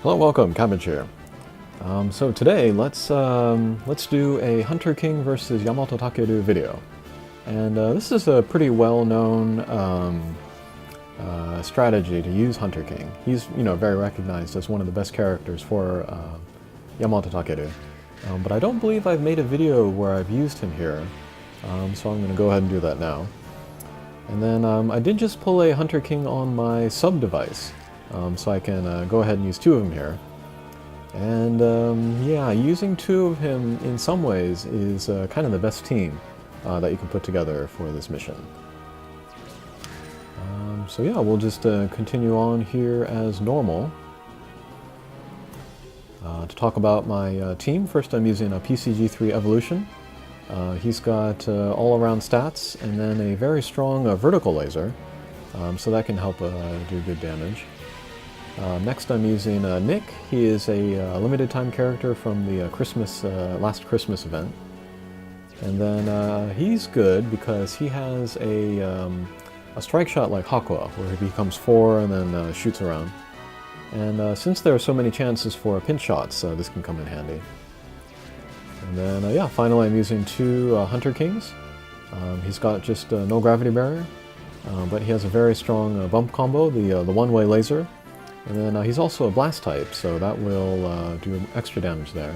Hello, welcome, Cabbage here. So today, let's do a Hunter King versus Yamato Takeru video, and this is a pretty well-known strategy to use Hunter King. He's very recognized as one of the best characters for Yamato Takeru, but I don't believe I've made a video where I've used him here, so I'm going to go ahead and do that now. And then I did just pull a Hunter King on my sub device. So I can go ahead and use two of them here. And yeah, using two of him in some ways is kind of the best team that you can put together for this mission. So yeah, we'll just continue on here as normal. To talk about my team, first I'm using a PCG3 Evolution. He's got all-around stats and then a very strong vertical laser, so that can help do good damage. Next I'm using Nick. He is a limited time character from the last Christmas event. And then he's good because he has a strike shot like Hakua, where he becomes 4 and then shoots around. And since there are so many chances for pinch shots, this can come in handy. And then yeah, finally I'm using two Hunter Kings. He's got just no gravity barrier, but he has a very strong bump combo, the one-way laser. And then he's also a blast type, so that will do extra damage there.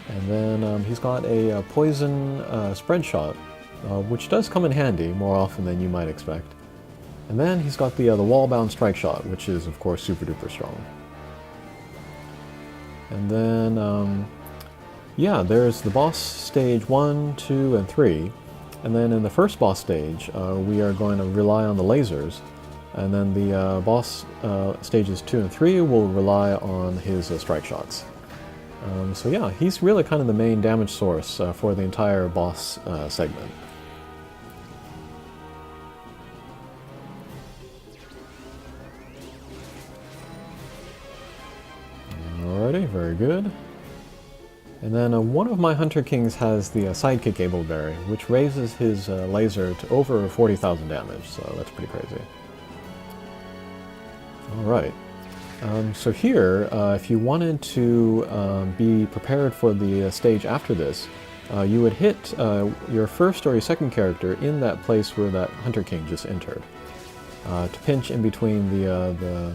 And then he's got a poison spread shot, which does come in handy more often than you might expect. And then he's got the wall-bound strike shot, which is of course super duper strong. And then yeah, there's the boss stage 1, 2, and 3. And then in the first boss stage, we are going to rely on the lasers. And then the boss stages 2 and 3 will rely on his strike shots. So yeah, he's really kind of the main damage source for the entire boss segment. Alrighty, very good. And then one of my Hunter Kings has the sidekick Ableberry, which raises his laser to over 40,000 damage, so that's pretty crazy. Alright, so here, if you wanted to be prepared for the stage after this, you would hit your first or your second character in that place where that Hunter King just entered, to pinch in between I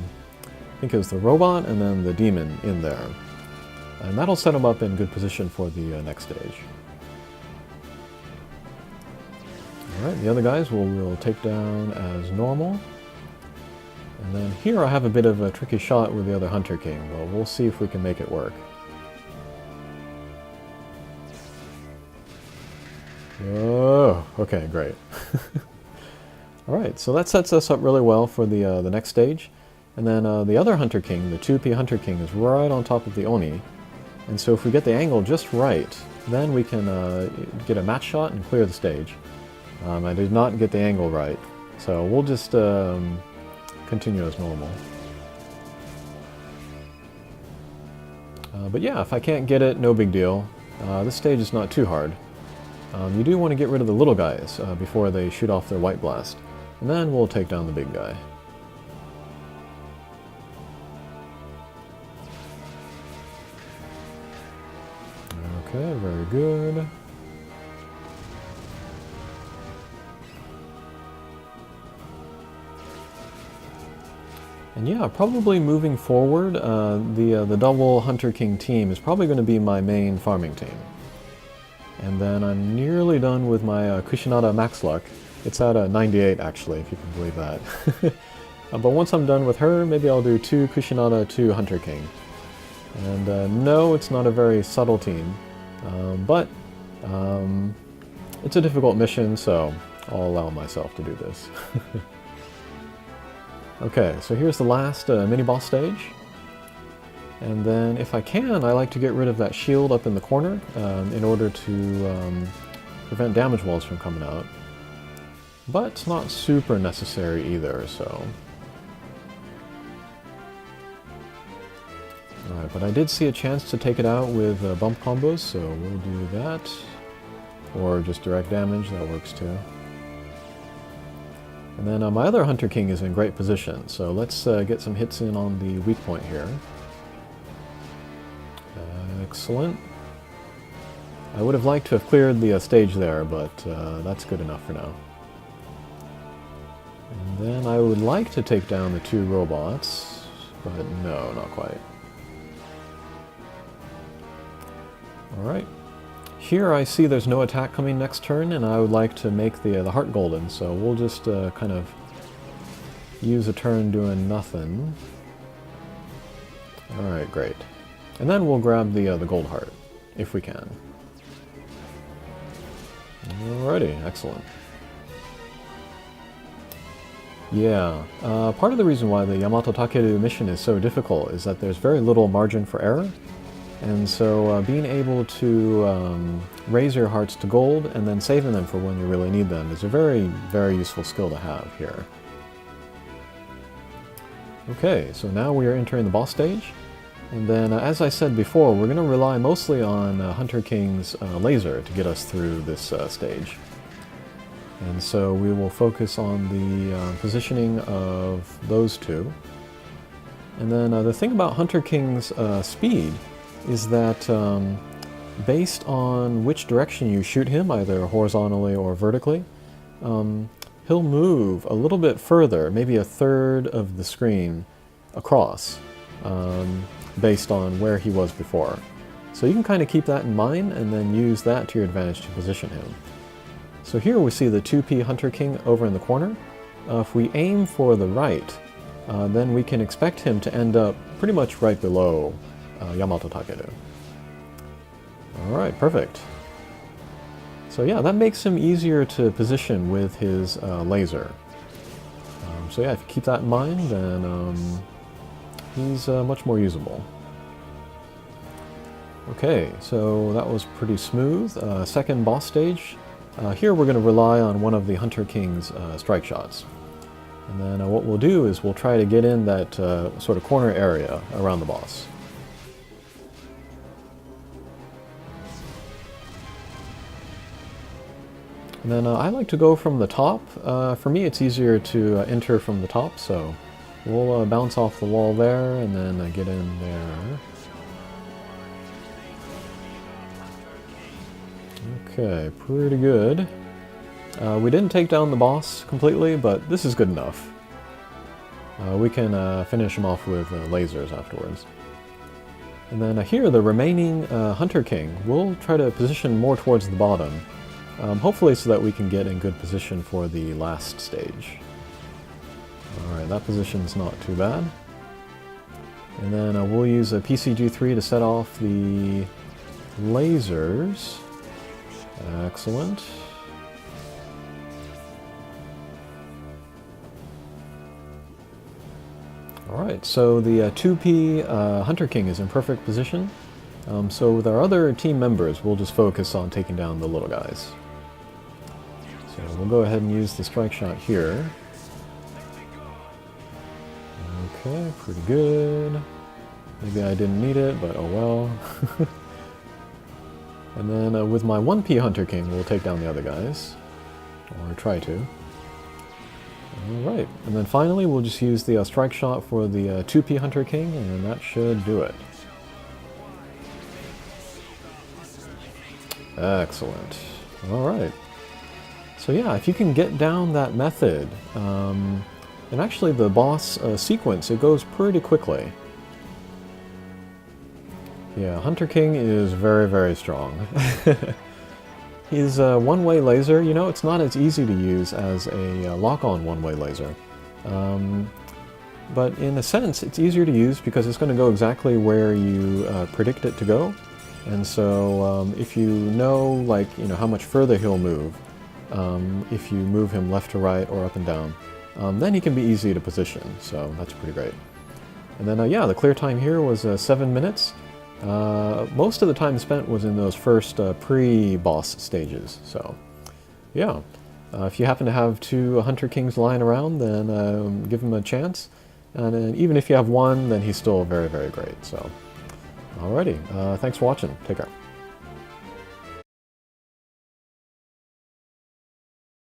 think it was the robot and then the demon in there. And that'll set him up in good position for the next stage. Alright, the other guys we'll take down as normal. And then here I have a bit of a tricky shot with the other Hunter King, but we'll see if we can make it work. Oh, okay, great. Alright, so that sets us up really well for the next stage. And then the other Hunter King, the 2P Hunter King, is right on top of the Oni. And so if we get the angle just right, then we can get a match shot and clear the stage. I did not get the angle right, so we'll just continue as normal. But yeah, if I can't get it, no big deal. This stage is not too hard. You do want to get rid of the little guys before they shoot off their white blast, and then we'll take down the big guy. Okay, very good. And yeah, probably moving forward, the double Hunter King team is probably going to be my main farming team. And then I'm nearly done with my Kushinada Max Luck. It's at 98 actually, if you can believe that. But once I'm done with her, maybe I'll do 2 Kushinada, 2 Hunter King. And no, it's not a very subtle team, but it's a difficult mission, so I'll allow myself to do this. Okay, so here's the last mini-boss stage. And then, if I can, I like to get rid of that shield up in the corner in order to prevent damage walls from coming out. But it's not super necessary either, so... Alright, but I did see a chance to take it out with bump combos, so we'll do that. Or just direct damage, that works too. And then my other Hunter King is in great position, so let's get some hits in on the weak point here. Excellent. I would have liked to have cleared the stage there, but that's good enough for now. And then I would like to take down the 2 robots, but no, not quite. Alright. Here I see there's no attack coming next turn, and I would like to make the heart golden, so we'll just kind of use a turn doing nothing. Alright, great. And then we'll grab the gold heart, if we can. Alrighty, excellent. Yeah, part of the reason why the Yamato Takeru mission is so difficult is that there's very little margin for error. And so being able to raise your hearts to gold and then saving them for when you really need them is a very, very useful skill to have here. Okay, so now we are entering the boss stage. And then, as I said before, we're going to rely mostly on Hunter King's laser to get us through this stage. And so we will focus on the positioning of those 2. And then the thing about Hunter King's speed is that based on which direction you shoot him, either horizontally or vertically, he'll move a little bit further, maybe a third of the screen across, based on where he was before. So you can kind of keep that in mind and then use that to your advantage to position him. So here we see the 2P Hunter King over in the corner. If we aim for the right, then we can expect him to end up pretty much right below Yamato Takeru. Alright, perfect. So yeah, that makes him easier to position with his laser. So yeah, if you keep that in mind, then he's much more usable. Okay, so that was pretty smooth. Second boss stage. Here we're going to rely on one of the Hunter King's strike shots. And then what we'll do is we'll try to get in that sort of corner area around the boss. And then I like to go from the top. For me it's easier to enter from the top, so we'll bounce off the wall there and then get in there. Okay, pretty good. We didn't take down the boss completely, but this is good enough. We can finish him off with lasers afterwards. And then here, the remaining Hunter King, we'll try to position more towards the bottom, hopefully so that we can get in good position for the last stage. Alright, that position's not too bad. And then we'll use a PCG3 to set off the lasers. Excellent. Alright, so the 2P Hunter King is in perfect position. So with our other team members, we'll just focus on taking down the little guys. So we'll go ahead and use the strike shot here. Okay, pretty good. Maybe I didn't need it, but oh well. And then with my 1P Hunter King, we'll take down the other guys. Or try to. Alright, and then finally we'll just use the strike shot for the 2P Hunter King, and that should do it. Excellent. Alright. So yeah, if you can get down that method, and actually the boss sequence, it goes pretty quickly. Yeah, Hunter King is very, very strong. His one-way laser, you know, it's not as easy to use as a lock-on one-way laser. But in a sense, it's easier to use because it's going to go exactly where you predict it to go. And so if you know, like, you know, how much further he'll move, if you move him left to right or up and down, then he can be easy to position. So that's pretty great. And then, yeah, the clear time here was 7 minutes. Most of the time spent was in those first pre-boss stages, so yeah. If you happen to have 2 Hunter Kings lying around, then give him a chance. And even if you have one, then he's still very, very great, so. Alrighty, thanks for watching. Take care.